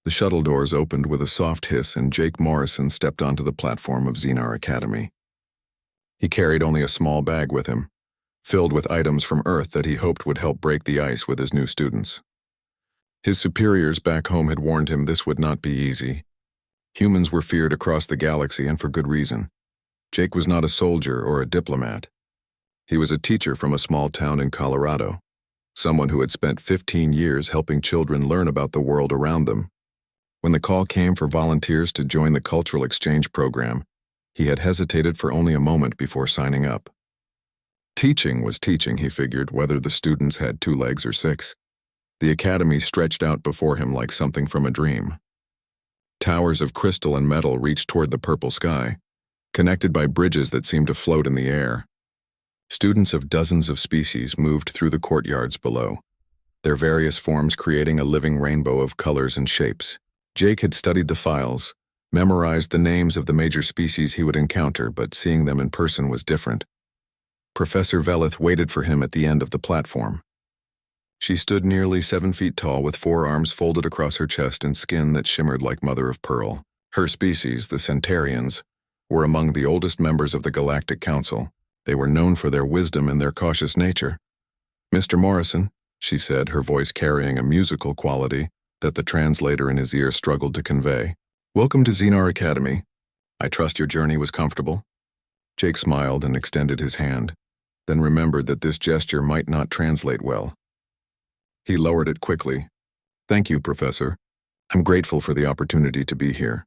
The shuttle doors opened with a soft hiss and Jake Morrison stepped onto the platform of Xenar Academy. He carried only a small bag with him, filled with items from Earth that he hoped would help break the ice with his new students. His superiors back home had warned him this would not be easy. Humans were feared across the galaxy, and for good reason. Jake was not a soldier or a diplomat. He was a teacher from a small town in Colorado, someone who had spent 15 years helping children learn about the world around them. When the call came for volunteers to join the cultural exchange program, he had hesitated for only a moment before signing up. Teaching was teaching, he figured, whether the students had 2 legs or 6. The academy stretched out before him like something from a dream. Towers of crystal and metal reached toward the purple sky, connected by bridges that seemed to float in the air. Students of dozens of species moved through the courtyards below, their various forms creating a living rainbow of colors and shapes. Jake had studied the files, memorized the names of the major species he would encounter, but seeing them in person was different. Professor Velith waited for him at the end of the platform. She stood nearly 7 feet tall with 4 arms folded across her chest and skin that shimmered like mother of pearl. Her species, the Centaurians, were among the oldest members of the Galactic Council. They were known for their wisdom and their cautious nature. "Mr. Morrison," she said, her voice carrying a musical quality that the translator in his ear struggled to convey. "Welcome to Xenar Academy. I trust your journey was comfortable." Jake smiled and extended his hand, then remembered that this gesture might not translate well. He lowered it quickly. "Thank you, Professor. I'm grateful for the opportunity to be here."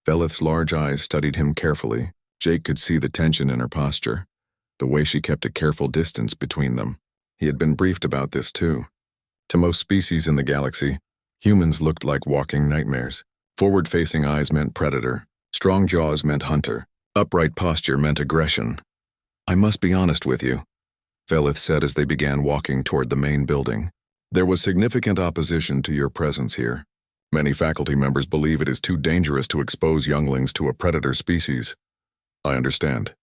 Velith's large eyes studied him carefully. Jake could see the tension in her posture, the way she kept a careful distance between them. He had been briefed about this too. To most species in the galaxy, humans looked like walking nightmares. Forward-facing eyes meant predator. Strong jaws meant hunter. Upright posture meant aggression. "I must be honest with you," Velith said as they began walking toward the main building. "There was significant opposition to your presence here. Many faculty members believe it is too dangerous to expose younglings to a predator species." "I understand,"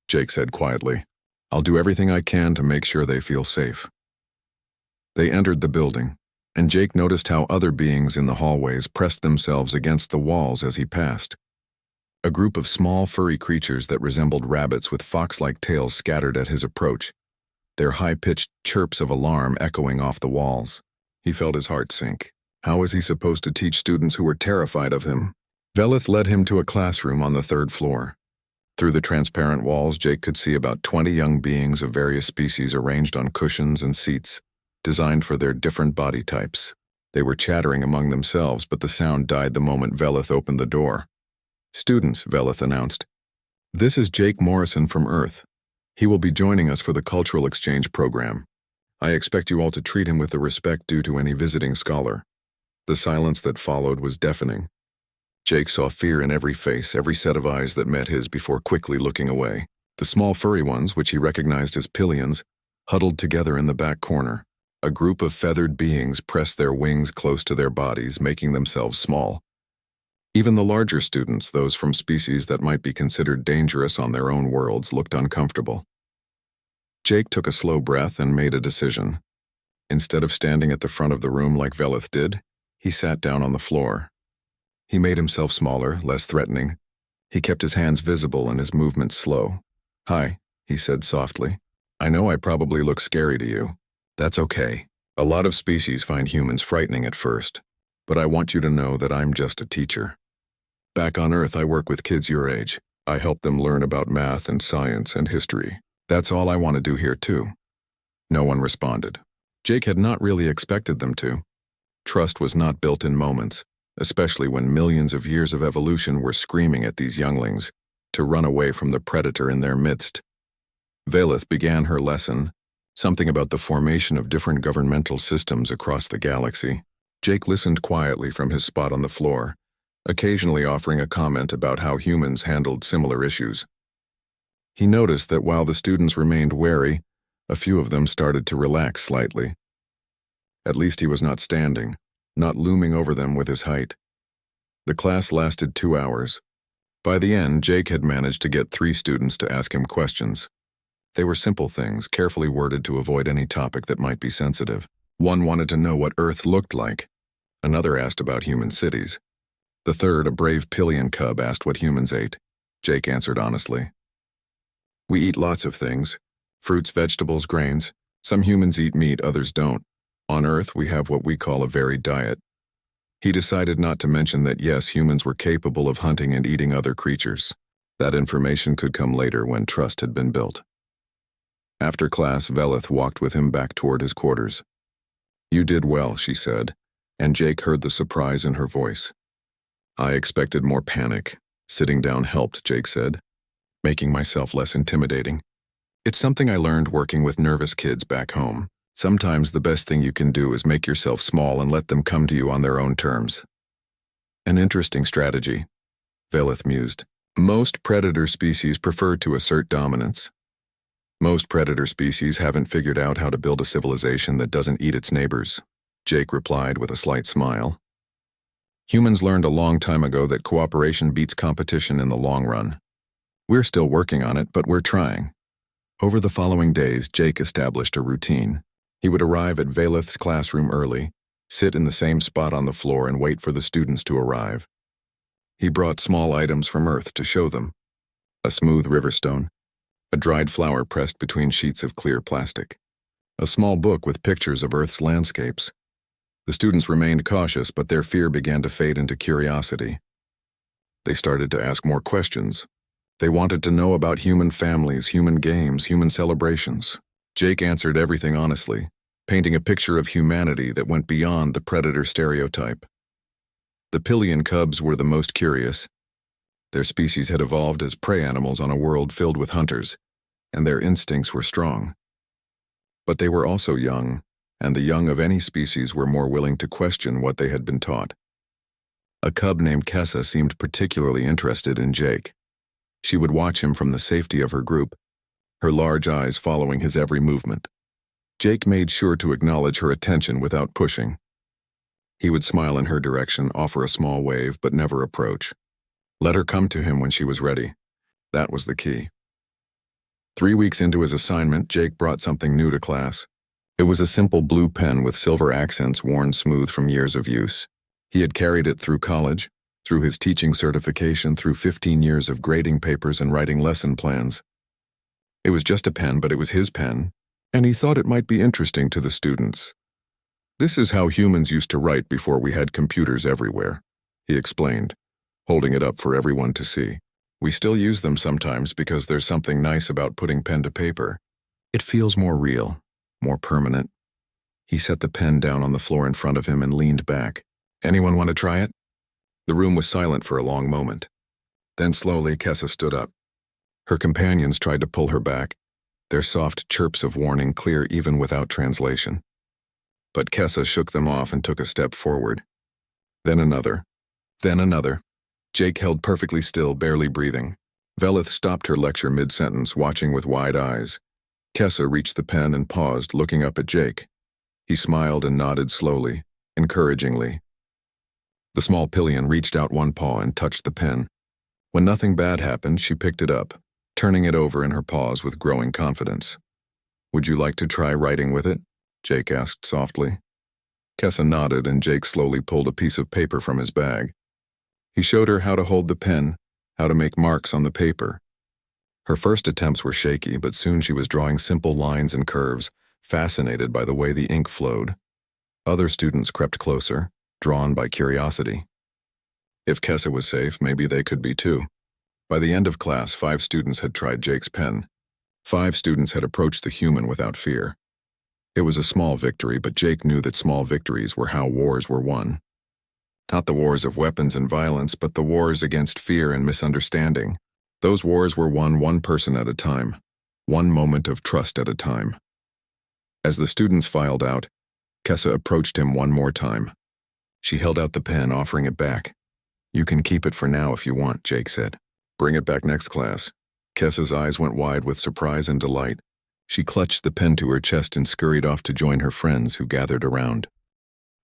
Jake said quietly. "I'll do everything I can to make sure they feel safe." They entered the building, and Jake noticed how other beings in the hallways pressed themselves against the walls as he passed. A group of small furry creatures that resembled rabbits with fox-like tails scattered at his approach, their high-pitched chirps of alarm echoing off the walls. He felt his heart sink. How was he supposed to teach students who were terrified of him? Velith led him to a classroom on the 3rd floor. Through the transparent walls, Jake could see about 20 young beings of various species arranged on cushions and seats, designed for their different body types. They were chattering among themselves, but the sound died the moment Velith opened the door. "Students," Velith announced. "This is Jake Morrison from Earth. He will be joining us for the cultural exchange program. I expect you all to treat him with the respect due to any visiting scholar." The silence that followed was deafening. Jake saw fear in every face, every set of eyes that met his before quickly looking away. The small furry ones, which he recognized as pillions, huddled together in the back corner. A group of feathered beings pressed their wings close to their bodies, making themselves small. Even the larger students, those from species that might be considered dangerous on their own worlds, looked uncomfortable. Jake took a slow breath and made a decision. Instead of standing at the front of the room like Velith did, he sat down on the floor. He made himself smaller, less threatening. He kept his hands visible and his movements slow. "Hi," he said softly. "I know I probably look scary to you. That's okay. A lot of species find humans frightening at first, but I want you to know that I'm just a teacher. Back on Earth, I work with kids your age. I help them learn about math and science and history. That's all I want to do here too." No one responded. Jake had not really expected them to. Trust was not built in moments, especially when millions of years of evolution were screaming at these younglings to run away from the predator in their midst. Velith began her lesson, something about the formation of different governmental systems across the galaxy. Jake listened quietly from his spot on the floor, occasionally offering a comment about how humans handled similar issues. He noticed that while the students remained wary, a few of them started to relax slightly. At least he was not standing, not looming over them with his height. The class lasted 2 hours. By the end, Jake had managed to get 3 students to ask him questions. They were simple things, carefully worded to avoid any topic that might be sensitive. One wanted to know what Earth looked like. Another asked about human cities. The third, a brave pillion cub, asked what humans ate. Jake answered honestly. We eat lots of things. Fruits, vegetables, grains. Some humans eat meat, others don't. On Earth, we have what we call a varied diet. He decided not to mention that yes, humans were capable of hunting and eating other creatures. That information could come later when trust had been built. After class, Velith walked with him back toward his quarters. You did well, she said, and Jake heard the surprise in her voice. I expected more panic. Sitting down helped, Jake said, making myself less intimidating. It's something I learned working with nervous kids back home. Sometimes the best thing you can do is make yourself small and let them come to you on their own terms. An interesting strategy, Velith mused. Most predator species prefer to assert dominance. Most predator species haven't figured out how to build a civilization that doesn't eat its neighbors, Jake replied with a slight smile. Humans learned a long time ago that cooperation beats competition in the long run. We're still working on it, but we're trying. Over the following days, Jake established a routine. He would arrive at Velith's classroom early, sit in the same spot on the floor and wait for the students to arrive. He brought small items from Earth to show them. A smooth riverstone, a dried flower pressed between sheets of clear plastic, a small book with pictures of Earth's landscapes. The students remained cautious, but their fear began to fade into curiosity. They started to ask more questions. They wanted to know about human families, human games, human celebrations. Jake answered everything honestly, painting a picture of humanity that went beyond the predator stereotype. The pillion cubs were the most curious. Their species had evolved as prey animals on a world filled with hunters, and their instincts were strong. But they were also young, and the young of any species were more willing to question what they had been taught. A cub named Kessa seemed particularly interested in Jake. She would watch him from the safety of her group, her large eyes following his every movement. Jake made sure to acknowledge her attention without pushing. He would smile in her direction, offer a small wave, but never approach. Let her come to him when she was ready. That was the key. 3 weeks into his assignment, Jake brought something new to class. It was a simple blue pen with silver accents worn smooth from years of use. He had carried it through college, through his teaching certification, through 15 years of grading papers and writing lesson plans. It was just a pen, but it was his pen, and he thought it might be interesting to the students. This is how humans used to write before we had computers everywhere, he explained, holding it up for everyone to see. We still use them sometimes because there's something nice about putting pen to paper. It feels more real, more permanent. He set the pen down on the floor in front of him and leaned back. Anyone want to try it? The room was silent for a long moment. Then slowly, Kessa stood up. Her companions tried to pull her back, their soft chirps of warning clear even without translation. But Kessa shook them off and took a step forward. Then another. Then another. Jake held perfectly still, barely breathing. Velith stopped her lecture mid-sentence, watching with wide eyes. Kessa reached the pen and paused, looking up at Jake. He smiled and nodded slowly, encouragingly. The small pillion reached out one paw and touched the pen. When nothing bad happened, she picked it up, turning it over in her paws with growing confidence. Would you like to try writing with it? Jake asked softly. Kessa nodded, and Jake slowly pulled a piece of paper from his bag. He showed her how to hold the pen, how to make marks on the paper. Her first attempts were shaky, but soon she was drawing simple lines and curves, fascinated by the way the ink flowed. Other students crept closer, drawn by curiosity. If Kessa was safe, maybe they could be too. By the end of class, 5 students had tried Jake's pen. 5 students had approached the human without fear. It was a small victory, but Jake knew that small victories were how wars were won. Not the wars of weapons and violence, but the wars against fear and misunderstanding. Those wars were won one person at a time, one moment of trust at a time. As the students filed out, Kessa approached him one more time. She held out the pen, offering it back. You can keep it for now if you want, Jake said. Bring it back next class. Kessa's eyes went wide with surprise and delight. She clutched the pen to her chest and scurried off to join her friends who gathered around.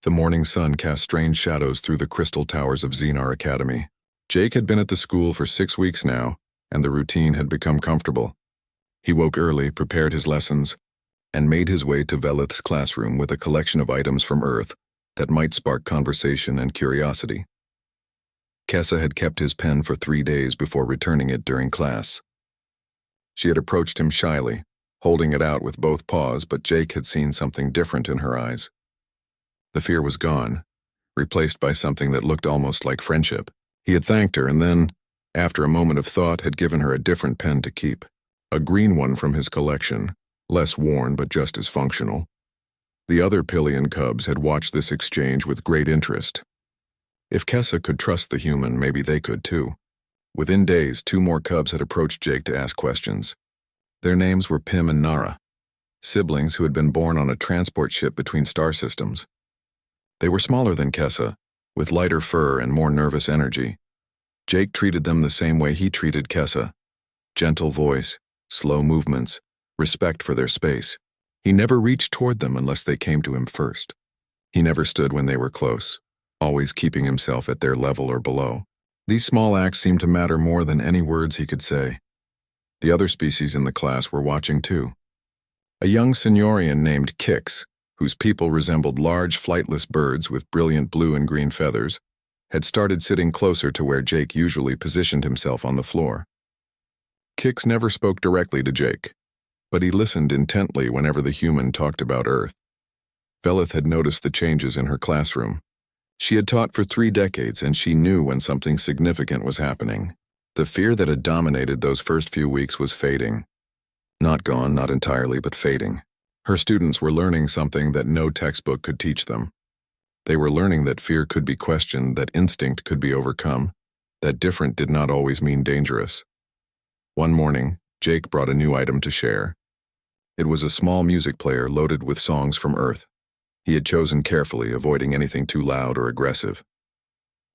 The morning sun cast strange shadows through the crystal towers of Xenar Academy. Jake had been at the school for 6 weeks now, and the routine had become comfortable. He woke early, prepared his lessons, and made his way to Velith's classroom with a collection of items from Earth, that might spark conversation and curiosity. Kessa had kept his pen for 3 days before returning it during class. She had approached him shyly, holding it out with both paws, but Jake had seen something different in her eyes. The fear was gone, replaced by something that looked almost like friendship. He had thanked her and then, after a moment of thought, had given her a different pen to keep. A green one from his collection, less worn but just as functional. The other Pillion cubs had watched this exchange with great interest. If Kessa could trust the human, maybe they could too. Within days, 2 more cubs had approached Jake to ask questions. Their names were Pim and Nara, siblings who had been born on a transport ship between star systems. They were smaller than Kessa, with lighter fur and more nervous energy. Jake treated them the same way he treated Kessa. Gentle voice, slow movements, respect for their space. He never reached toward them unless they came to him first. He never stood when they were close, always keeping himself at their level or below. These small acts seemed to matter more than any words he could say. The other species in the class were watching too. A young Seniorian named Kix, whose people resembled large flightless birds with brilliant blue and green feathers, had started sitting closer to where Jake usually positioned himself on the floor. Kix never spoke directly to Jake, but he listened intently whenever the human talked about Earth. Velith had noticed the changes in her classroom. She had taught for 3 decades, and she knew when something significant was happening. The fear that had dominated those first few weeks was fading. Not gone, not entirely, but fading. Her students were learning something that no textbook could teach them. They were learning that fear could be questioned, that instinct could be overcome, that different did not always mean dangerous. One morning, Jake brought a new item to share. It was a small music player loaded with songs from Earth. He had chosen carefully, avoiding anything too loud or aggressive.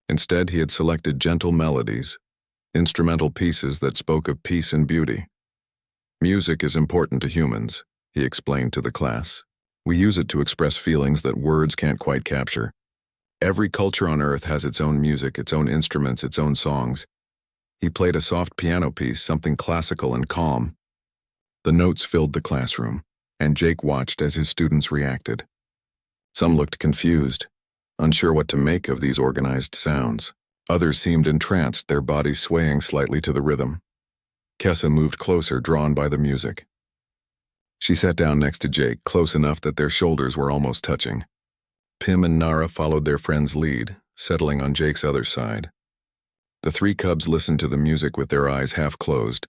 Instead, he had selected gentle melodies, instrumental pieces that spoke of peace and beauty. Music is important to humans, he explained to the class. We use it to express feelings that words can't quite capture. Every culture on Earth has its own music, its own instruments, its own songs. He played a soft piano piece, something classical and calm. The notes filled the classroom, and Jake watched as his students reacted. Some looked confused, unsure what to make of these organized sounds. Others seemed entranced, their bodies swaying slightly to the rhythm. Kessa moved closer, drawn by the music. She sat down next to Jake, close enough that their shoulders were almost touching. Pim and Nara followed their friend's lead, settling on Jake's other side. The 3 cubs listened to the music with their eyes half closed,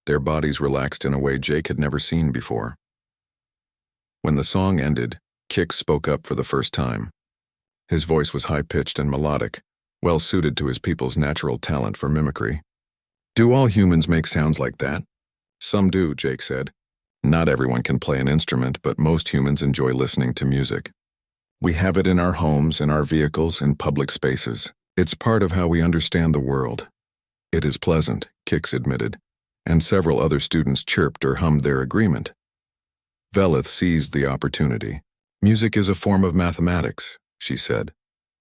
their bodies relaxed in a way Jake had never seen before. When the song ended, Kix spoke up for the first time. His voice was high-pitched and melodic, well suited to his people's natural talent for mimicry. Do all humans make sounds like that? Some do, Jake said. Not everyone can play an instrument, but most humans enjoy listening to music. We have it in our homes, in our vehicles, in public spaces. It's part of how we understand the world. It is pleasant, Kix admitted, and several other students chirped or hummed their agreement. Velith seized the opportunity. Music is a form of mathematics, she said,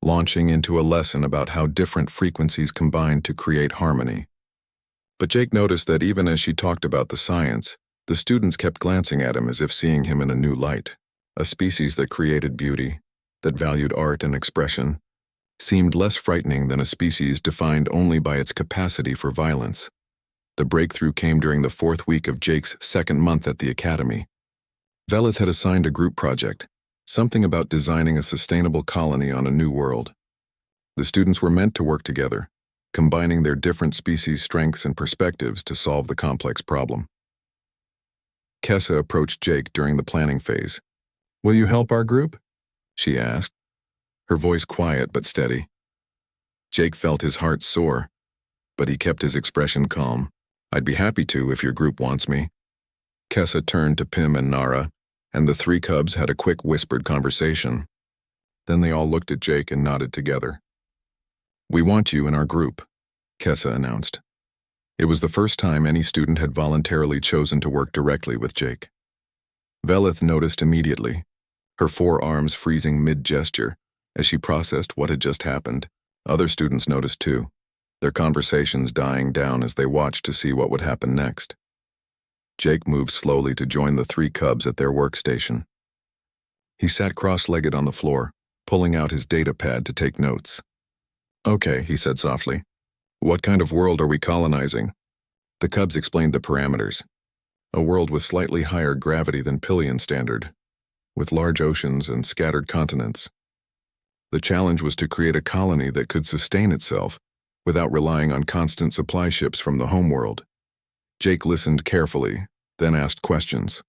launching into a lesson about how different frequencies combine to create harmony. But Jake noticed that even as she talked about the science, the students kept glancing at him as if seeing him in a new light. A species that created beauty, that valued art and expression, seemed less frightening than a species defined only by its capacity for violence. The breakthrough came during the 4th week of Jake's 2nd month at the academy. Velith had assigned a group project, something about designing a sustainable colony on a new world. The students were meant to work together, combining their different species' strengths and perspectives to solve the complex problem. Kessa approached Jake during the planning phase. "Will you help our group?" she asked, her voice quiet but steady. Jake felt his heart soar, but he kept his expression calm. "I'd be happy to if your group wants me." Kessa turned to Pim and Nara, and the 3 cubs had a quick whispered conversation. Then they all looked at Jake and nodded together. "We want you in our group," Kessa announced. It was the first time any student had voluntarily chosen to work directly with Jake. Velith noticed immediately, her forearms freezing mid-gesture as she processed what had just happened. Other students noticed too, their conversations dying down as they watched to see what would happen next. Jake moved slowly to join the 3 cubs at their workstation. He sat cross-legged on the floor, pulling out his data pad to take notes. "Okay," he said softly. "What kind of world are we colonizing?" The cubs explained the parameters. A world with slightly higher gravity than Pillion standard, with large oceans and scattered continents. The challenge was to create a colony that could sustain itself without relying on constant supply ships from the homeworld. Jake listened carefully, then asked questions.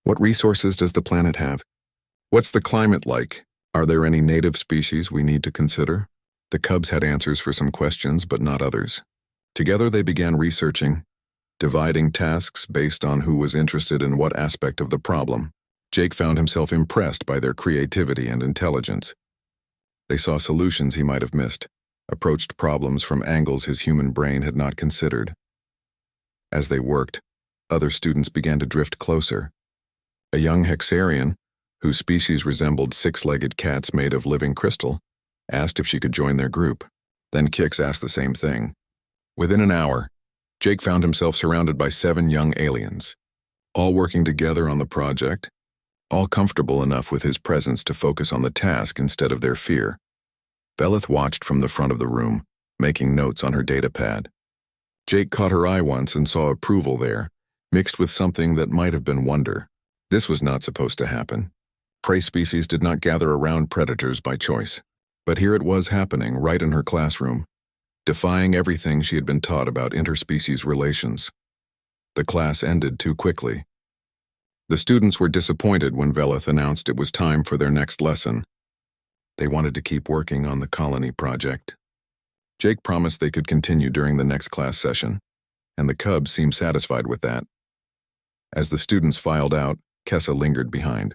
"What resources does the planet have? What's the climate like? Are there any native species we need to consider?" The cubs had answers for some questions, but not others. Together they began researching, dividing tasks based on who was interested in what aspect of the problem. Jake found himself impressed by their creativity and intelligence. They saw solutions he might have missed, approached problems from angles his human brain had not considered. As they worked, other students began to drift closer. A young Hexarian, whose species resembled six-legged cats made of living crystal, asked if she could join their group. Then Kix asked the same thing. Within an hour, Jake found himself surrounded by 7 young aliens, all working together on the project, all comfortable enough with his presence to focus on the task instead of their fear. Velith watched from the front of the room, making notes on her data pad. Jake caught her eye once and saw approval there, mixed with something that might have been wonder. This was not supposed to happen. Prey species did not gather around predators by choice. But here it was happening right in her classroom, defying everything she had been taught about interspecies relations. The class ended too quickly. The students were disappointed when Velith announced it was time for their next lesson. They wanted to keep working on the colony project. Jake promised they could continue during the next class session, and the cubs seemed satisfied with that. As the students filed out, Kessa lingered behind.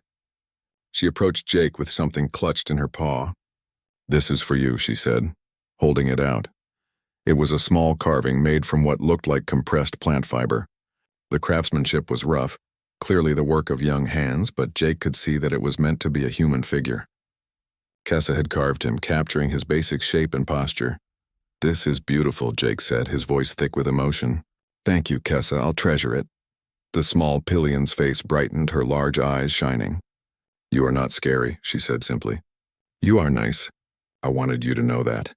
She approached Jake with something clutched in her paw. "This is for you," she said, holding it out. It was a small carving made from what looked like compressed plant fiber. The craftsmanship was rough, clearly the work of young hands, but Jake could see that it was meant to be a human figure. Kessa had carved him, capturing his basic shape and posture. "This is beautiful," Jake said, his voice thick with emotion. "Thank you, Kessa, I'll treasure it." The small Pillion's face brightened, her large eyes shining. "You are not scary," she said simply. "You are nice. I wanted you to know that."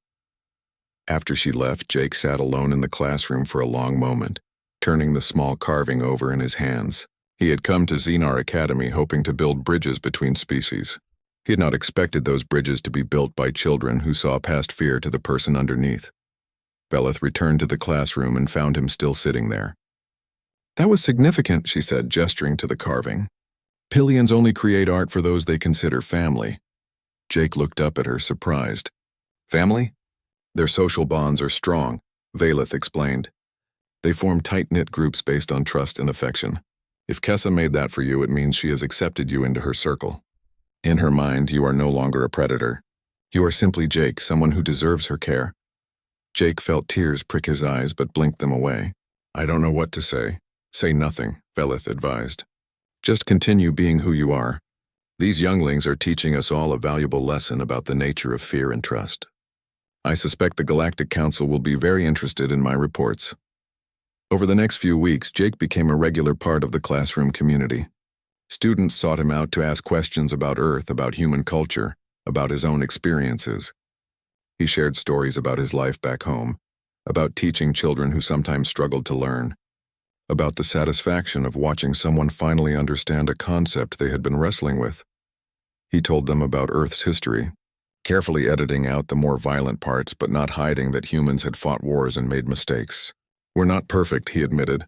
After she left, Jake sat alone in the classroom for a long moment, turning the small carving over in his hands. He had come to Xenar Academy hoping to build bridges between species. He had not expected those bridges to be built by children who saw past fear to the person underneath. Velith returned to the classroom and found him still sitting there. "That was significant," she said, gesturing to the carving. "Pillions only create art for those they consider family." Jake looked up at her, surprised. "Family? Their social bonds are strong," Velith explained. "They form tight-knit groups based on trust and affection. If Kessa made that for you, it means she has accepted you into her circle. In her mind, you are no longer a predator. You are simply Jake, someone who deserves her care." Jake felt tears prick his eyes but blinked them away. "I don't know what to say." "Say nothing," Velith advised. "Just continue being who you are. These younglings are teaching us all a valuable lesson about the nature of fear and trust. I suspect the Galactic Council will be very interested in my reports." Over the next few weeks, Jake became a regular part of the classroom community. Students sought him out to ask questions about Earth, about human culture, about his own experiences. He shared stories about his life back home, about teaching children who sometimes struggled to learn, about the satisfaction of watching someone finally understand a concept they had been wrestling with. He told them about Earth's history, carefully editing out the more violent parts but not hiding that humans had fought wars and made mistakes. "We're not perfect," he admitted.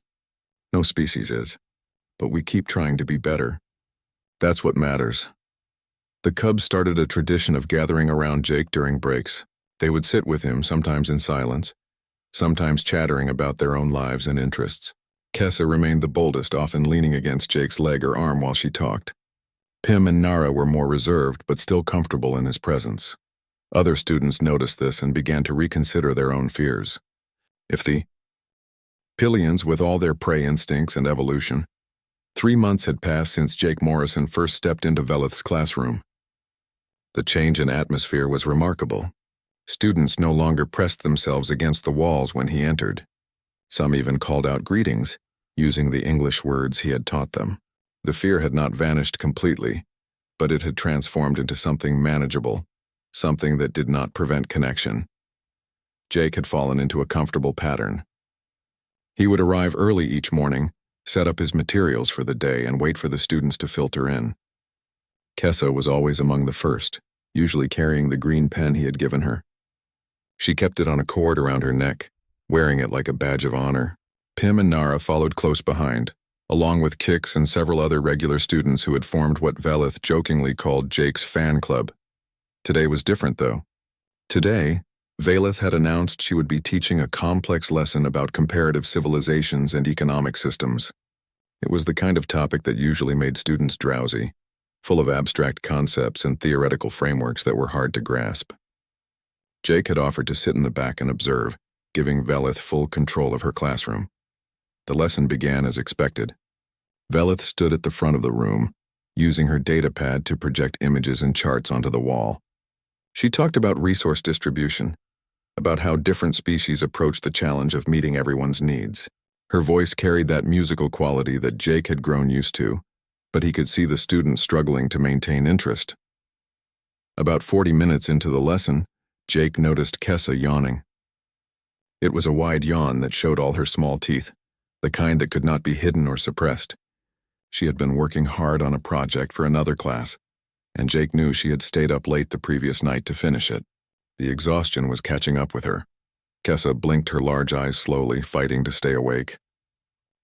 "No species is. But we keep trying to be better. That's what matters." The cubs started a tradition of gathering around Jake during breaks. They would sit with him, sometimes in silence, sometimes chattering about their own lives and interests. Kessa remained the boldest, often leaning against Jake's leg or arm while she talked. Pim and Nara were more reserved but still comfortable in his presence. Other students noticed this and began to reconsider their own fears. If the Pillions, with all their prey instincts and evolution. 3 months had passed since Jake Morrison first stepped into Velith's classroom. The change in atmosphere was remarkable. Students no longer pressed themselves against the walls when he entered. Some even called out greetings, using the English words he had taught them. The fear had not vanished completely, but it had transformed into something manageable, something that did not prevent connection. Jake had fallen into a comfortable pattern. He would arrive early each morning, set up his materials for the day, and wait for the students to filter in. Kessa was always among the first, usually carrying the green pen he had given her. She kept it on a cord around her neck, wearing it like a badge of honor. Pim and Nara followed close behind, along with Kix and several other regular students who had formed what Velith jokingly called Jake's fan club. Today was different, though. Today, Velith had announced she would be teaching a complex lesson about comparative civilizations and economic systems. It was the kind of topic that usually made students drowsy, full of abstract concepts and theoretical frameworks that were hard to grasp. Jake had offered to sit in the back and observe, giving Velith full control of her classroom. The lesson began as expected. Velith stood at the front of the room, using her datapad to project images and charts onto the wall. She talked about resource distribution, about how different species approach the challenge of meeting everyone's needs. Her voice carried that musical quality that Jake had grown used to, but he could see the students struggling to maintain interest. About 40 minutes into the lesson, Jake noticed Kessa yawning. It was a wide yawn that showed all her small teeth, the kind that could not be hidden or suppressed. She had been working hard on a project for another class, and Jake knew she had stayed up late the previous night to finish it. The exhaustion was catching up with her. Kessa blinked her large eyes slowly, fighting to stay awake.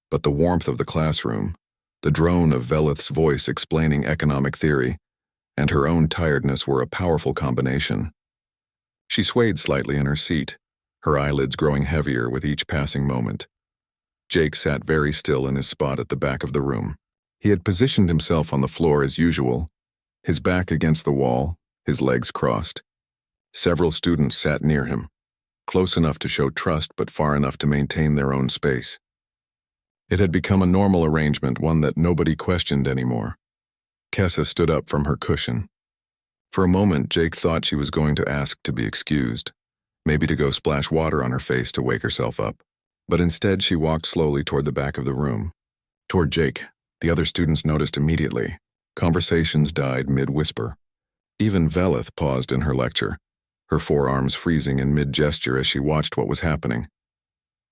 But the warmth of the classroom, the drone of Velith's voice explaining economic theory, and her own tiredness were a powerful combination. She swayed slightly in her seat, her eyelids growing heavier with each passing moment. Jake sat very still in his spot at the back of the room. He had positioned himself on the floor as usual, his back against the wall, his legs crossed. Several students sat near him, close enough to show trust but far enough to maintain their own space. It had become a normal arrangement, one that nobody questioned anymore. Kessa stood up from her cushion. For a moment, Jake thought she was going to ask to be excused, maybe to go splash water on her face to wake herself up. But instead, she walked slowly toward the back of the room. Toward Jake. The other students noticed immediately. Conversations died mid-whisper. Even Velith paused in her lecture, her forearms freezing in mid-gesture as she watched what was happening.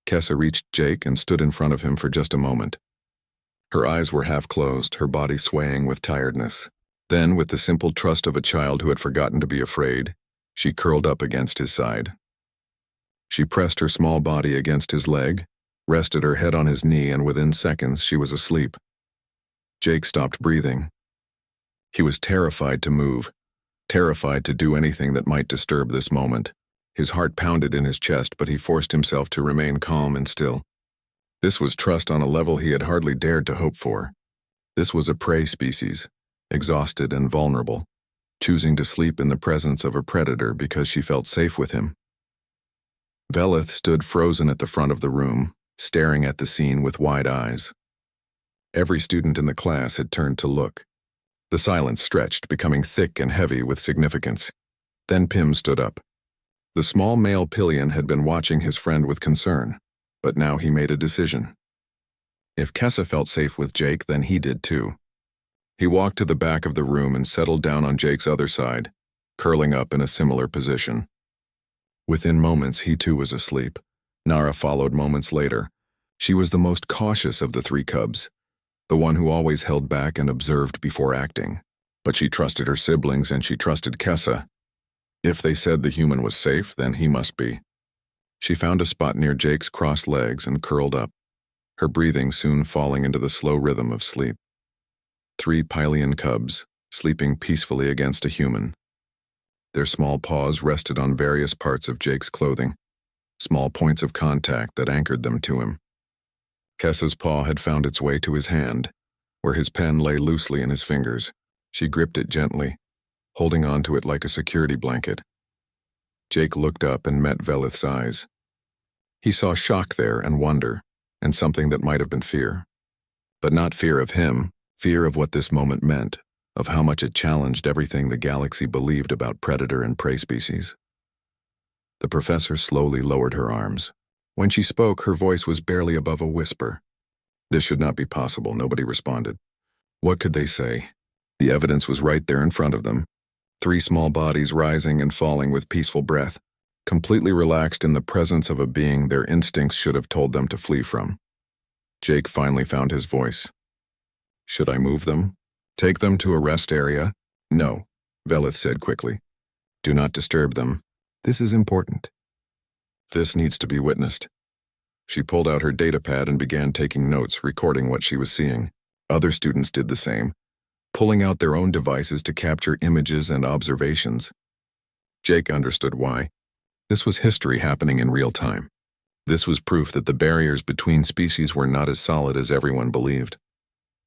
Kessa reached Jake and stood in front of him for just a moment. Her eyes were half closed, her body swaying with tiredness. Then, with the simple trust of a child who had forgotten to be afraid, she curled up against his side. She pressed her small body against his leg, rested her head on his knee, and within seconds she was asleep. Jake stopped breathing. He was terrified to move, terrified to do anything that might disturb this moment. His heart pounded in his chest, but he forced himself to remain calm and still. This was trust on a level he had hardly dared to hope for. This was a prey species, exhausted and vulnerable, choosing to sleep in the presence of a predator because she felt safe with him. Velith stood frozen at the front of the room, staring at the scene with wide eyes. Every student in the class had turned to look. The silence stretched, becoming thick and heavy with significance. Then Pim stood up. The small male pillion had been watching his friend with concern, but now he made a decision. If Kessa felt safe with Jake, then he did too. He walked to the back of the room and settled down on Jake's other side, curling up in a similar position. Within moments, he too was asleep. Nara followed moments later. She was the most cautious of the three cubs, the one who always held back and observed before acting. But she trusted her siblings and she trusted Kessa. If they said the human was safe, then he must be. She found a spot near Jake's crossed legs and curled up, her breathing soon falling into the slow rhythm of sleep. 3 Pylian cubs, sleeping peacefully against a human. Their small paws rested on various parts of Jake's clothing, small points of contact that anchored them to him. Kessa's paw had found its way to his hand, where his pen lay loosely in his fingers. She gripped it gently, holding on to it like a security blanket. Jake looked up and met Velith's eyes. He saw shock there and wonder, and something that might have been fear. But not fear of him, fear of what this moment meant, of how much it challenged everything the galaxy believed about predator and prey species. The professor slowly lowered her arms. When she spoke, her voice was barely above a whisper. This should not be possible, nobody responded. What could they say? The evidence was right there in front of them. 3 small bodies rising and falling with peaceful breath, completely relaxed in the presence of a being their instincts should have told them to flee from. Jake finally found his voice. "Should I move them? Take them to a rest area?" "No," Velith said quickly. "Do not disturb them. This is important. This needs to be witnessed." She pulled out her datapad and began taking notes, recording what she was seeing. Other students did the same, pulling out their own devices to capture images and observations. Jake understood why. This was history happening in real time. This was proof that the barriers between species were not as solid as everyone believed.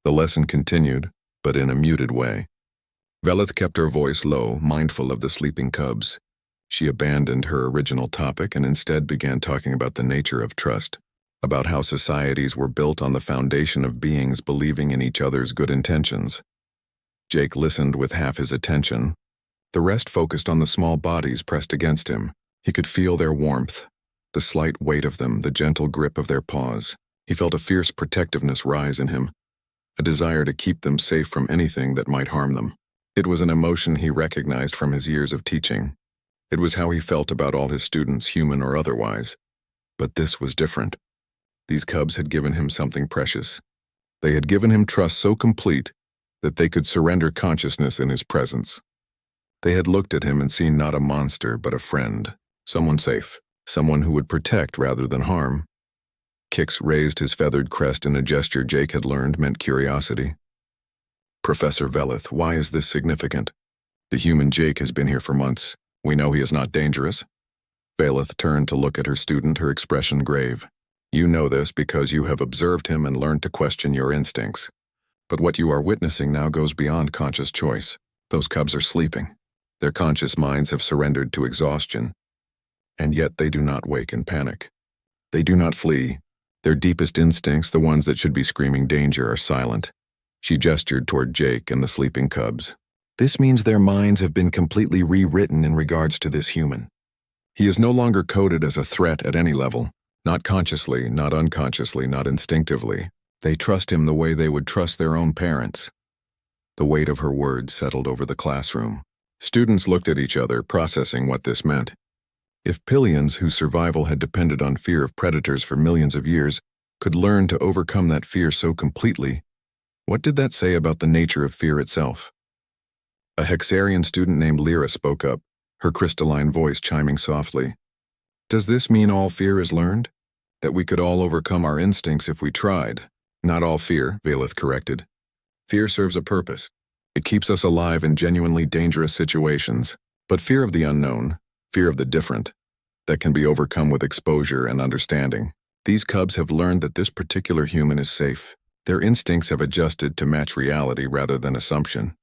The lesson continued, but in a muted way. Velith kept her voice low, mindful of the sleeping cubs. She abandoned her original topic and instead began talking about the nature of trust, about how societies were built on the foundation of beings believing in each other's good intentions. Jake listened with half his attention. The rest focused on the small bodies pressed against him. He could feel their warmth, the slight weight of them, the gentle grip of their paws. He felt a fierce protectiveness rise in him, a desire to keep them safe from anything that might harm them. It was an emotion he recognized from his years of teaching. It was how he felt about all his students, human or otherwise. But this was different. These cubs had given him something precious. They had given him trust so complete that they could surrender consciousness in his presence. They had looked at him and seen not a monster, but a friend, someone safe, someone who would protect rather than harm. Kix raised his feathered crest in a gesture Jake had learned meant curiosity. "Professor Velith, why is this significant? The human Jake has been here for months. We know he is not dangerous." Velith turned to look at her student, her expression grave. "You know this because you have observed him and learned to question your instincts. But what you are witnessing now goes beyond conscious choice. Those cubs are sleeping. Their conscious minds have surrendered to exhaustion. And yet they do not wake in panic. They do not flee. Their deepest instincts, the ones that should be screaming danger, are silent." She gestured toward Jake and the sleeping cubs. "This means their minds have been completely rewritten in regards to this human. He is no longer coded as a threat at any level, not consciously, not unconsciously, not instinctively. They trust him the way they would trust their own parents." The weight of her words settled over the classroom. Students looked at each other, processing what this meant. If Pillions, whose survival had depended on fear of predators for millions of years, could learn to overcome that fear so completely, what did that say about the nature of fear itself? A Hexarian student named Lyra spoke up, her crystalline voice chiming softly. "Does this mean all fear is learned? That we could all overcome our instincts if we tried?" "Not all fear," Velith corrected. "Fear serves a purpose. It keeps us alive in genuinely dangerous situations. But fear of the unknown, fear of the different, that can be overcome with exposure and understanding. These cubs have learned that this particular human is safe. Their instincts have adjusted to match reality rather than assumption."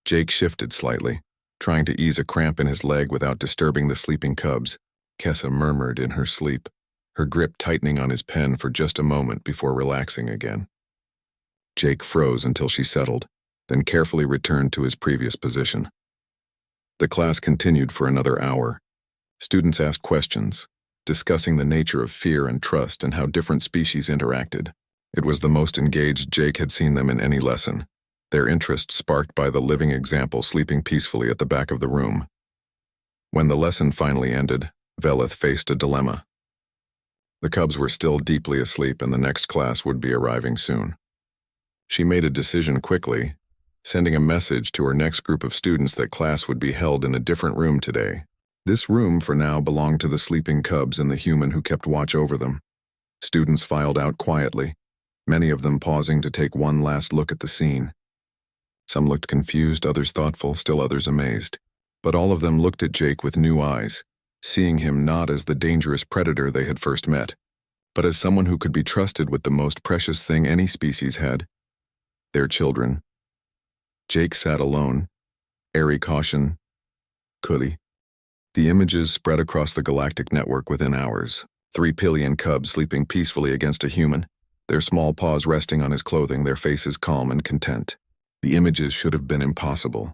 Jake shifted slightly, trying to ease a cramp in his leg without disturbing the sleeping cubs. Kessa murmured in her sleep, her grip tightening on his pen for just a moment before relaxing again. Jake froze until she settled, then carefully returned to his previous position. The class continued for another hour. Students asked questions, discussing the nature of fear and trust and how different species interacted. It was the most engaged Jake had seen them in any lesson, their interest sparked by the living example sleeping peacefully at the back of the room. When the lesson finally ended, Velith faced a dilemma. The cubs were still deeply asleep and the next class would be arriving soon. She made a decision quickly, sending a message to her next group of students that class would be held in a different room today. This room for now belonged to the sleeping cubs and the human who kept watch over them. Students filed out quietly, many of them pausing to take one last look at the scene. Some looked confused, others thoughtful, still others amazed. But all of them looked at Jake with new eyes, seeing him not as the dangerous predator they had first met, but as someone who could be trusted with the most precious thing any species had, their children. Jake sat alone, airy caution, Cuddy. The images spread across the galactic network within hours. 3 Pillion cubs sleeping peacefully against a human, their small paws resting on his clothing, their faces calm and content. The images should have been impossible.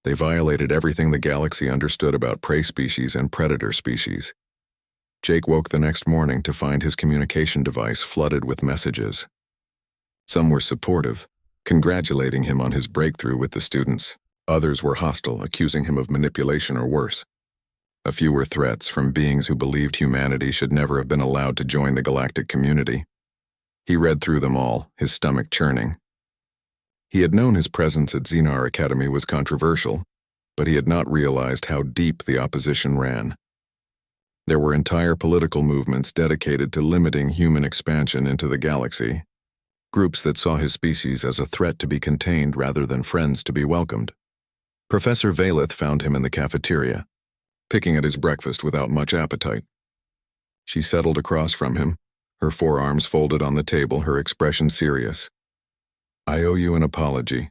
They violated everything the galaxy understood about prey species and predator species. Jake woke the next morning to find his communication device flooded with messages. Some were supportive, congratulating him on his breakthrough with the students. Others were hostile, accusing him of manipulation or worse. A few were threats from beings who believed humanity should never have been allowed to join the galactic community. He read through them all, his stomach churning. He had known his presence at Xenar Academy was controversial, but he had not realized how deep the opposition ran. There were entire political movements dedicated to limiting human expansion into the galaxy, groups that saw his species as a threat to be contained rather than friends to be welcomed. Professor Valeth found him in the cafeteria, picking at his breakfast without much appetite. She settled across from him, her forearms folded on the table, her expression serious. "I owe you an apology,"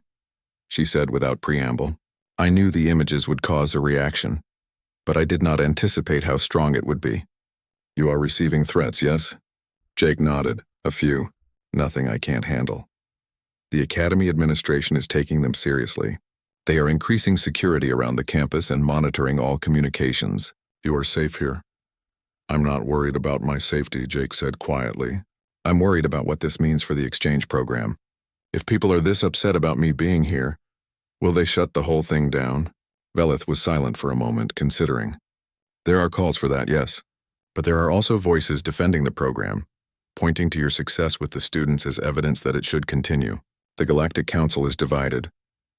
she said without preamble. "I knew the images would cause a reaction, but I did not anticipate how strong it would be." "You are receiving threats, yes?" Jake nodded. "A few. Nothing I can't handle. The Academy administration is taking them seriously. They are increasing security around the campus and monitoring all communications. You are safe here." "I'm not worried about my safety," Jake said quietly. "I'm worried about what this means for the exchange program. If people are this upset about me being here, will they shut the whole thing down?" Veleth was silent for a moment, considering. "There are calls for that, yes. But there are also voices defending the program, pointing to your success with the students as evidence that it should continue. The Galactic Council is divided.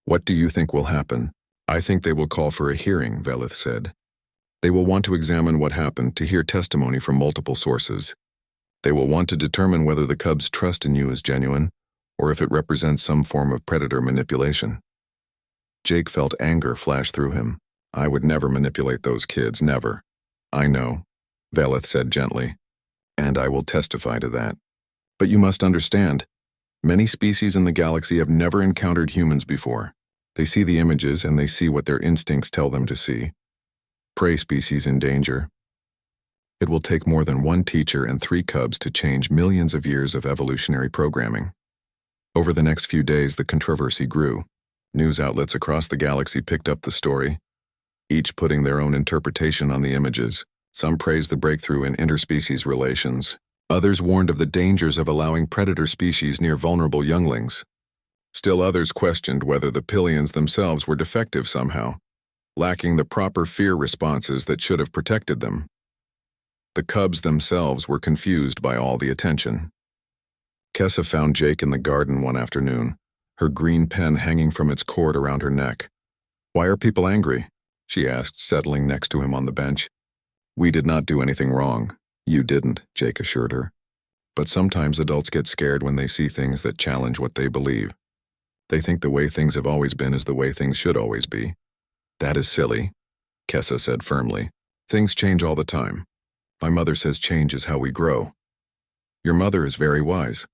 What do you think will happen?" "I think they will call for a hearing," Veleth said. "They will want to examine what happened, to hear testimony from multiple sources. They will want to determine whether the Cubs' trust in you is genuine, or if it represents some form of predator manipulation." Jake felt anger flash through him. "I would never manipulate those kids, never." "I know," Veleth said gently, "and I will testify to that. But you must understand, many species in the galaxy have never encountered humans before. They see the images and they see what their instincts tell them to see. Prey species in danger. It will take more than one teacher and 3 cubs to change millions of years of evolutionary programming." Over the next few days, the controversy grew. News outlets across the galaxy picked up the story, each putting their own interpretation on the images. Some praised the breakthrough in interspecies relations. Others warned of the dangers of allowing predator species near vulnerable younglings. Still others questioned whether the Pillions themselves were defective somehow, lacking the proper fear responses that should have protected them. The cubs themselves were confused by all the attention. Kessa found Jake in the garden one afternoon, her green pen hanging from its cord around her neck. "Why are people angry?" she asked, settling next to him on the bench. "We did not do anything wrong." "You didn't," Jake assured her. "But sometimes adults get scared when they see things that challenge what they believe. They think the way things have always been is the way things should always be." "That is silly," Kessa said firmly. "Things change all the time. My mother says change is how we grow." "Your mother is very wise."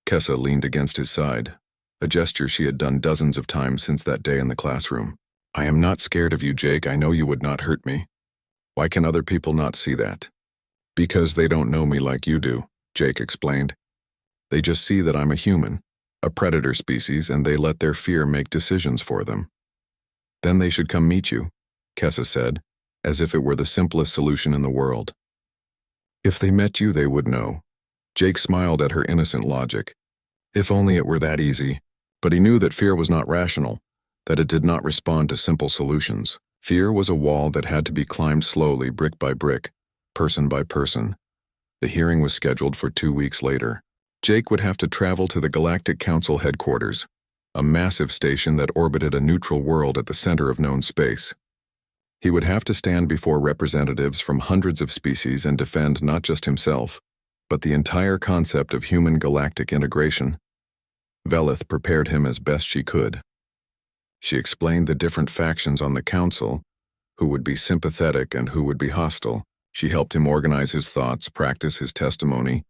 Kessa leaned against his side, a gesture she had done dozens of times since that day in the classroom. "I am not scared of you, Jake. I know you would not hurt me. Why can other people not see that?" "Because they don't know me like you do," Jake explained. "They just see that I'm a human, a predator species, and they let their fear make decisions for them." "Then they should come meet you," Kessa said, as if it were the simplest solution in the world. "If they met you, they would know." Jake smiled at her innocent logic. If only it were that easy. But he knew that fear was not rational, that it did not respond to simple solutions. Fear was a wall that had to be climbed slowly, brick by brick, person by person. The hearing was scheduled for 2 weeks later. Jake would have to travel to the Galactic Council headquarters, a massive station that orbited a neutral world at the center of known space. He would have to stand before representatives from hundreds of species and defend not just himself, but the entire concept of human galactic integration. Veleth prepared him as best she could. She explained the different factions on the council, who would be sympathetic and who would be hostile. She helped him organize his thoughts, practice his testimony,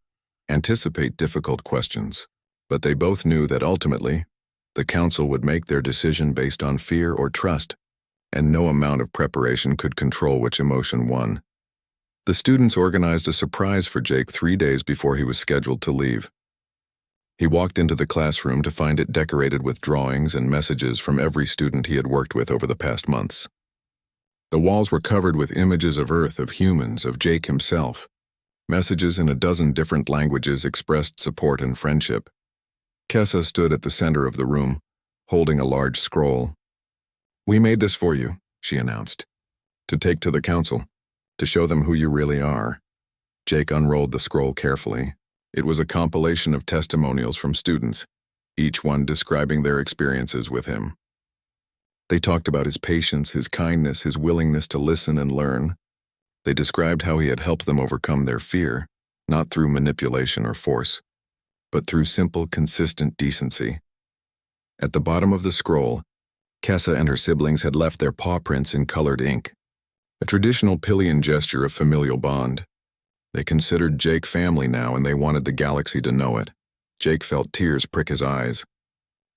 anticipate difficult questions. But they both knew that ultimately, the council would make their decision based on fear or trust, and no amount of preparation could control which emotion won. The students organized a surprise for Jake 3 days before he was scheduled to leave. He walked into the classroom to find it decorated with drawings and messages from every student he had worked with over the past months. The walls were covered with images of Earth, of humans, of Jake himself. Messages in a dozen different languages expressed support and friendship. Kessa stood at the center of the room, holding a large scroll. "We made this for you," she announced, "to take to the council, to show them who you really are." Jake unrolled the scroll carefully. It was a compilation of testimonials from students, each one describing their experiences with him. They talked about his patience, his kindness, his willingness to listen and learn. They described how he had helped them overcome their fear, not through manipulation or force, but through simple, consistent decency. At the bottom of the scroll, Kessa and her siblings had left their paw prints in colored ink, a traditional Pillian gesture of familial bond. They considered Jake family now, and they wanted the galaxy to know it. Jake felt tears prick his eyes.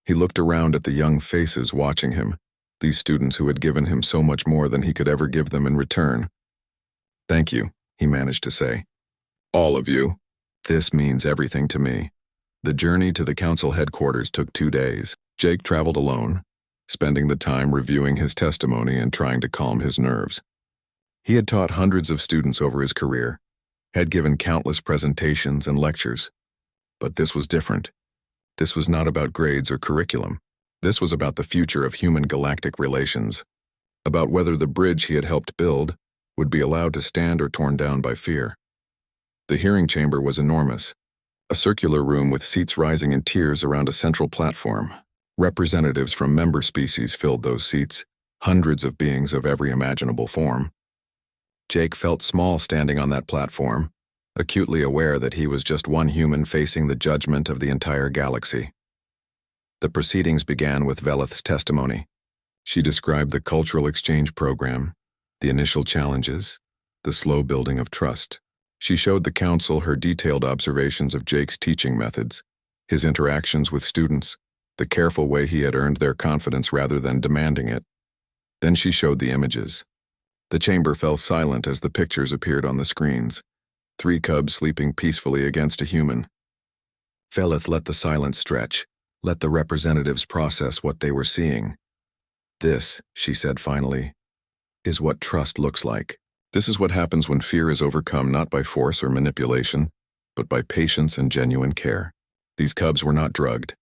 He looked around at the young faces watching him, these students who had given him so much more than he could ever give them in return. "Thank you," he managed to say. "All of you. This means everything to me." The journey to the council headquarters took 2 days. Jake traveled alone, spending the time reviewing his testimony and trying to calm his nerves. He had taught hundreds of students over his career, had given countless presentations and lectures. But this was different. This was not about grades or curriculum. This was about the future of human-galactic relations, about whether the bridge he had helped build would be allowed to stand or torn down by fear. The hearing chamber was enormous, a circular room with seats rising in tiers around a central platform. Representatives from member species filled those seats, hundreds of beings of every imaginable form. Jake felt small standing on that platform, acutely aware that he was just one human facing the judgment of the entire galaxy. The proceedings began with Veleth's testimony. She described the cultural exchange program, the initial challenges, the slow building of trust. She showed the council her detailed observations of Jake's teaching methods, his interactions with students, the careful way he had earned their confidence rather than demanding it. Then she showed the images. The chamber fell silent as the pictures appeared on the screens. 3 cubs sleeping peacefully against a human. Veleth let the silence stretch, let the representatives process what they were seeing. "This," she said finally, "is what trust looks like. This is what happens when fear is overcome not by force or manipulation, but by patience and genuine care." These cubs were not drugged.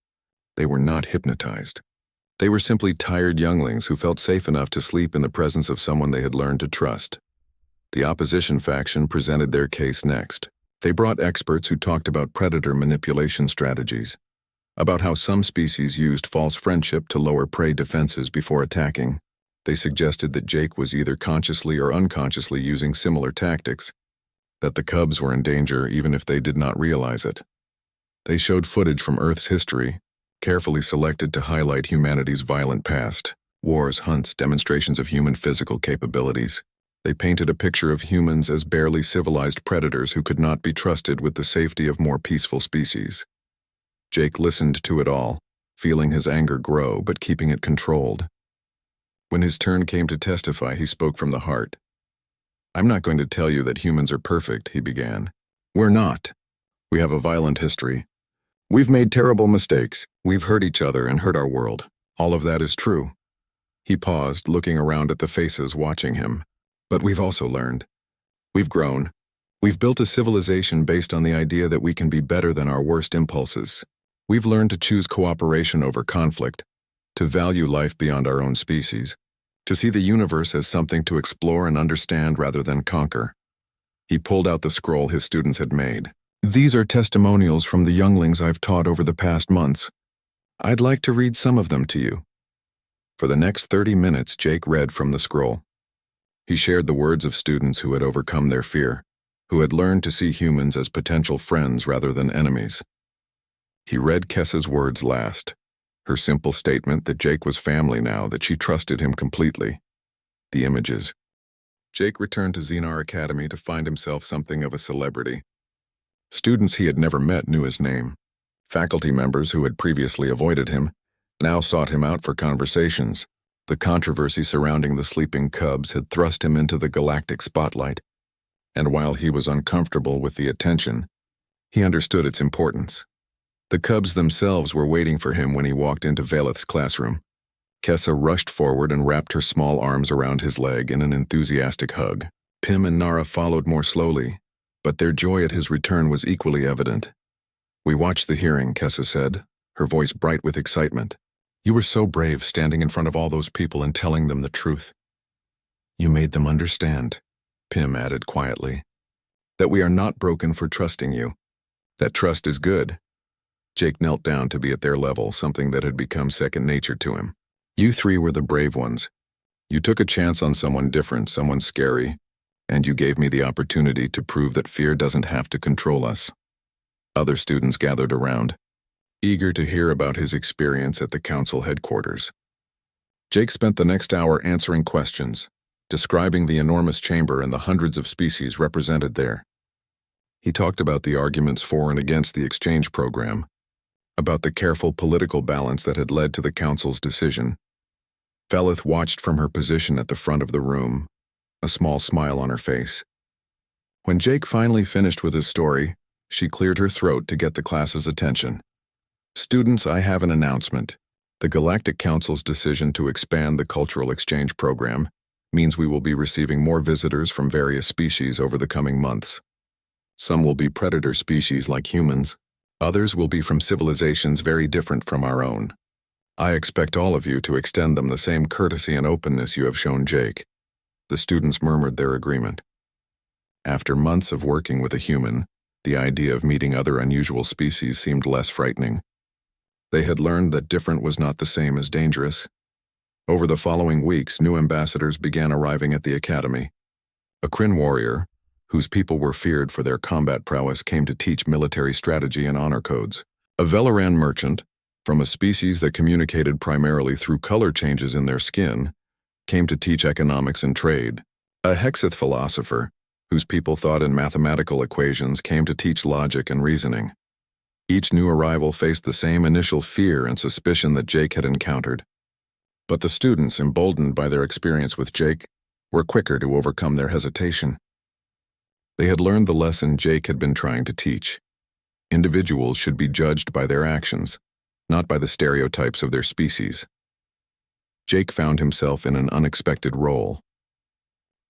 They were not hypnotized. They were simply tired younglings who felt safe enough to sleep in the presence of someone they had learned to trust. The opposition faction presented their case next. They brought experts who talked about predator manipulation strategies, about how some species used false friendship to lower prey defenses before attacking. They suggested that Jake was either consciously or unconsciously using similar tactics, that the cubs were in danger even if they did not realize it. They showed footage from Earth's history, carefully selected to highlight humanity's violent past, wars, hunts, demonstrations of human physical capabilities. They painted a picture of humans as barely civilized predators who could not be trusted with the safety of more peaceful species. Jake listened to it all, feeling his anger grow but keeping it controlled. When his turn came to testify, he spoke from the heart. "I'm not going to tell you that humans are perfect," he began. "We're not. We have a violent history. We've made terrible mistakes. We've hurt each other and hurt our world. All of that is true." He paused, looking around at the faces watching him. "But we've also learned. We've grown. We've built a civilization based on the idea that we can be better than our worst impulses. We've learned to choose cooperation over conflict, to value life beyond our own species, to see the universe as something to explore and understand rather than conquer." He pulled out the scroll his students had made. "These are testimonials from the younglings I've taught over the past months. I'd like to read some of them to you." For the next 30 minutes, Jake read from the scroll. He shared the words of students who had overcome their fear, who had learned to see humans as potential friends rather than enemies. He read Kessa's words last, her simple statement that Jake was family now, that she trusted him completely. The images. Jake returned to Xenar Academy to find himself something of a celebrity. Students he had never met knew his name. Faculty members who had previously avoided him now sought him out for conversations. The controversy surrounding the sleeping cubs had thrust him into the galactic spotlight, and while he was uncomfortable with the attention, he understood its importance. The cubs themselves were waiting for him when he walked into Veleth's classroom. Kessa rushed forward and wrapped her small arms around his leg in an enthusiastic hug. Pim and Nara followed more slowly, but their joy at his return was equally evident. "We watched the hearing," Kessa said, her voice bright with excitement. "You were so brave standing in front of all those people and telling them the truth." "You made them understand," Pym added quietly, "that we are not broken for trusting you. That trust is good." Jake knelt down to be at their level, something that had become second nature to him. "You three were the brave ones. You took a chance on someone different, someone scary, and you gave me the opportunity to prove that fear doesn't have to control us." Other students gathered around, eager to hear about his experience at the council headquarters. Jake spent the next hour answering questions, describing the enormous chamber and the hundreds of species represented there. He talked about the arguments for and against the exchange program, about the careful political balance that had led to the council's decision. Felith watched from her position at the front of the room, a small smile on her face. When Jake finally finished with his story, she cleared her throat to get the class's attention. "Students, I have an announcement. The Galactic Council's decision to expand the cultural exchange program means we will be receiving more visitors from various species over the coming months. Some will be predator species like humans. Others will be from civilizations very different from our own. I expect all of you to extend them the same courtesy and openness you have shown Jake." The students murmured their agreement. After months of working with a human, the idea of meeting other unusual species seemed less frightening. They had learned that different was not the same as dangerous. Over the following weeks, new ambassadors began arriving at the academy. A Kryn warrior, whose people were feared for their combat prowess, came to teach military strategy and honor codes. A Velaran merchant, from a species that communicated primarily through color changes in their skin, came to teach economics and trade. A Hexith philosopher, whose people thought in mathematical equations, came to teach logic and reasoning. Each new arrival faced the same initial fear and suspicion that Jake had encountered. But the students, emboldened by their experience with Jake, were quicker to overcome their hesitation. They had learned the lesson Jake had been trying to teach. Individuals should be judged by their actions, not by the stereotypes of their species. Jake found himself in an unexpected role.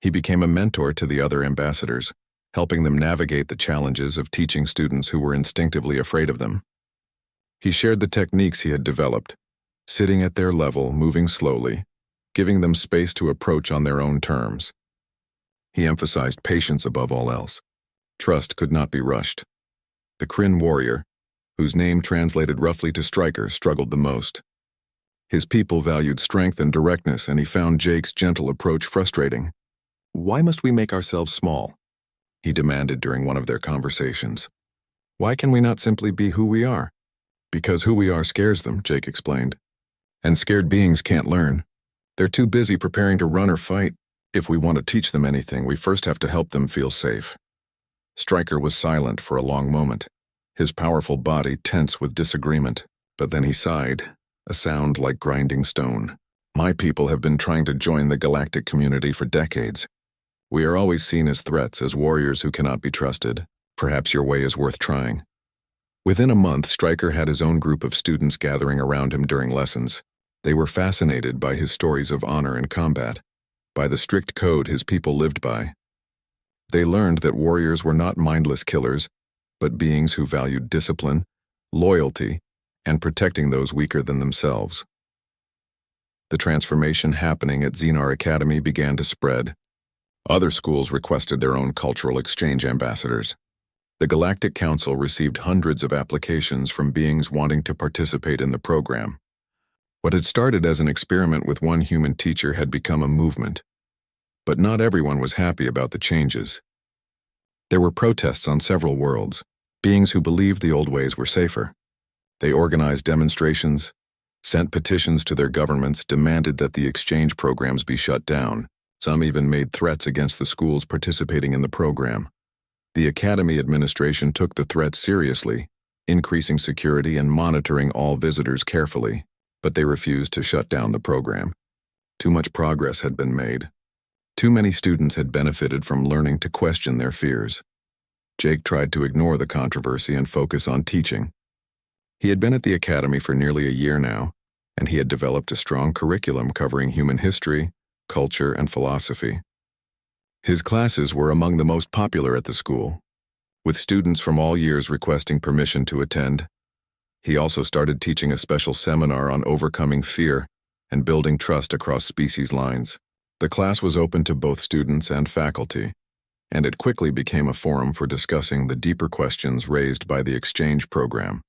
He became a mentor to the other ambassadors, helping them navigate the challenges of teaching students who were instinctively afraid of them. He shared the techniques he had developed, sitting at their level, moving slowly, giving them space to approach on their own terms. He emphasized patience above all else. Trust could not be rushed. The Kryn warrior, whose name translated roughly to striker, struggled the most. His people valued strength and directness, and he found Jake's gentle approach frustrating. "Why must we make ourselves small?" he demanded during one of their conversations. "Why can we not simply be who we are?" "Because who we are scares them," Jake explained. "And scared beings can't learn. They're too busy preparing to run or fight. If we want to teach them anything, we first have to help them feel safe." Stryker was silent for a long moment, his powerful body tense with disagreement, but then he sighed, a sound like grinding stone. "My people have been trying to join the galactic community for decades. We are always seen as threats, as warriors who cannot be trusted. Perhaps your way is worth trying." Within a month, Stryker had his own group of students gathering around him during lessons. They were fascinated by his stories of honor and combat, by the strict code his people lived by. They learned that warriors were not mindless killers, but beings who valued discipline, loyalty, and protecting those weaker than themselves. The transformation happening at Xenar Academy began to spread. Other schools requested their own cultural exchange ambassadors. The Galactic Council received hundreds of applications from beings wanting to participate in the program. What had started as an experiment with one human teacher had become a movement. But not everyone was happy about the changes. There were protests on several worlds, beings who believed the old ways were safer. They organized demonstrations, sent petitions to their governments, demanded that the exchange programs be shut down. Some even made threats against the schools participating in the program. The Academy administration took the threats seriously, increasing security and monitoring all visitors carefully, but they refused to shut down the program. Too much progress had been made. Too many students had benefited from learning to question their fears. Jake tried to ignore the controversy and focus on teaching. He had been at the academy for nearly a year now, and he had developed a strong curriculum covering human history, culture, and philosophy. His classes were among the most popular at the school, with students from all years requesting permission to attend. He also started teaching a special seminar on overcoming fear and building trust across species lines. The class was open to both students and faculty, and it quickly became a forum for discussing the deeper questions raised by the exchange program.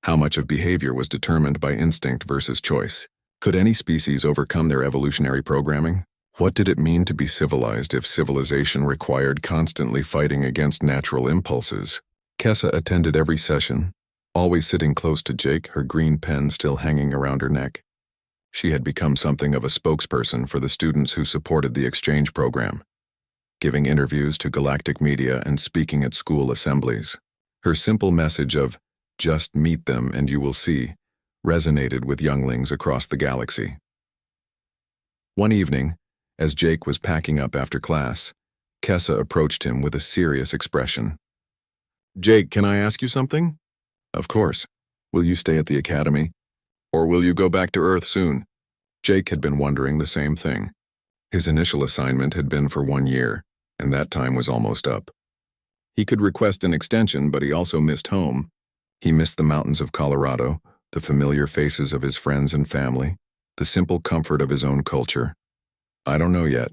How much of behavior was determined by instinct versus choice? Could any species overcome their evolutionary programming? What did it mean to be civilized if civilization required constantly fighting against natural impulses? Kessa attended every session, always sitting close to Jake, her green pen still hanging around her neck. She had become something of a spokesperson for the students who supported the exchange program, giving interviews to galactic media and speaking at school assemblies. Her simple message of, "Just meet them and you will see," resonated with younglings across the galaxy. One evening, as Jake was packing up after class, Kessa approached him with a serious expression. "Jake, can I ask you something?" "Of course. Will you stay at the academy? Or will you go back to Earth soon?" Jake had been wondering the same thing. His initial assignment had been for 1 year, and that time was almost up. He could request an extension, but he also missed home. He missed the mountains of Colorado, the familiar faces of his friends and family, the simple comfort of his own culture. "I don't know yet,"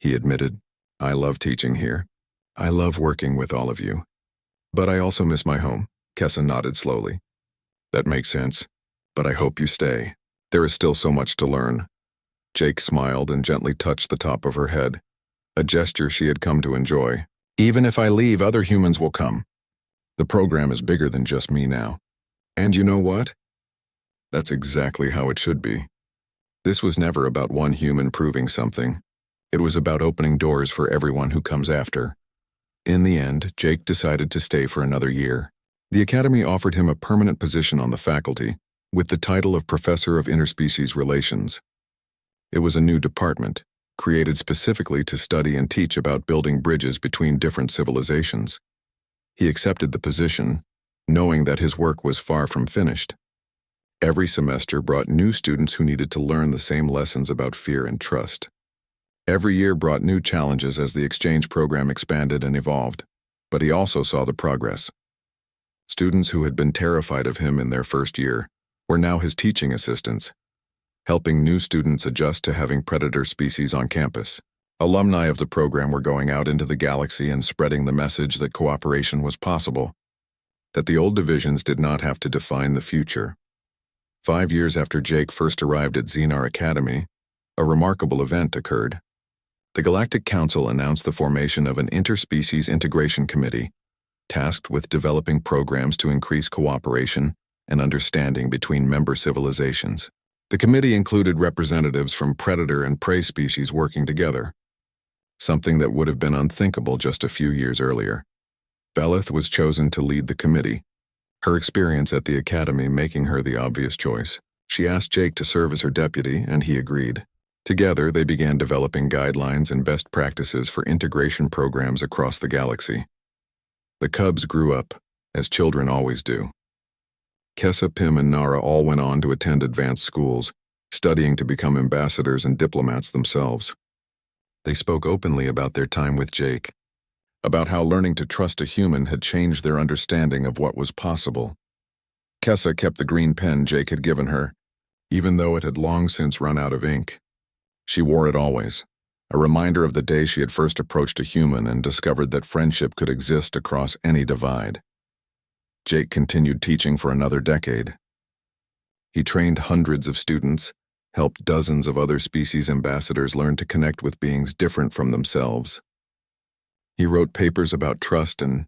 he admitted. "I love teaching here. I love working with all of you. But I also miss my home." Kessa nodded slowly. "That makes sense, but I hope you stay. There is still so much to learn." Jake smiled and gently touched the top of her head, a gesture she had come to enjoy. "Even if I leave, other humans will come. The program is bigger than just me now. And you know what? That's exactly how it should be." This was never about one human proving something. It was about opening doors for everyone who comes after. In the end, Jake decided to stay for another year. The Academy offered him a permanent position on the faculty, with the title of Professor of Interspecies Relations. It was a new department, created specifically to study and teach about building bridges between different civilizations. He accepted the position, knowing that his work was far from finished. Every semester brought new students who needed to learn the same lessons about fear and trust. Every year brought new challenges as the exchange program expanded and evolved, but he also saw the progress. Students who had been terrified of him in their first year were now his teaching assistants, helping new students adjust to having predator species on campus. Alumni of the program were going out into the galaxy and spreading the message that cooperation was possible, that the old divisions did not have to define the future. 5 years after Jake first arrived at Xenar Academy, a remarkable event occurred. The Galactic Council announced the formation of an interspecies integration committee, tasked with developing programs to increase cooperation and understanding between member civilizations. The committee included representatives from predator and prey species working together, something that would have been unthinkable just a few years earlier. Belith was chosen to lead the committee, her experience at the academy making her the obvious choice. She asked Jake to serve as her deputy, and he agreed. Together, they began developing guidelines and best practices for integration programs across the galaxy. The Cubs grew up, as children always do. Kessa, Pim, and Nara all went on to attend advanced schools, studying to become ambassadors and diplomats themselves. They spoke openly about their time with Jake, about how learning to trust a human had changed their understanding of what was possible. Kessa kept the green pen Jake had given her, even though it had long since run out of ink. She wore it always, a reminder of the day she had first approached a human and discovered that friendship could exist across any divide. Jake continued teaching for another decade. He trained hundreds of students, helped dozens of other species ambassadors learn to connect with beings different from themselves. He wrote papers about trust and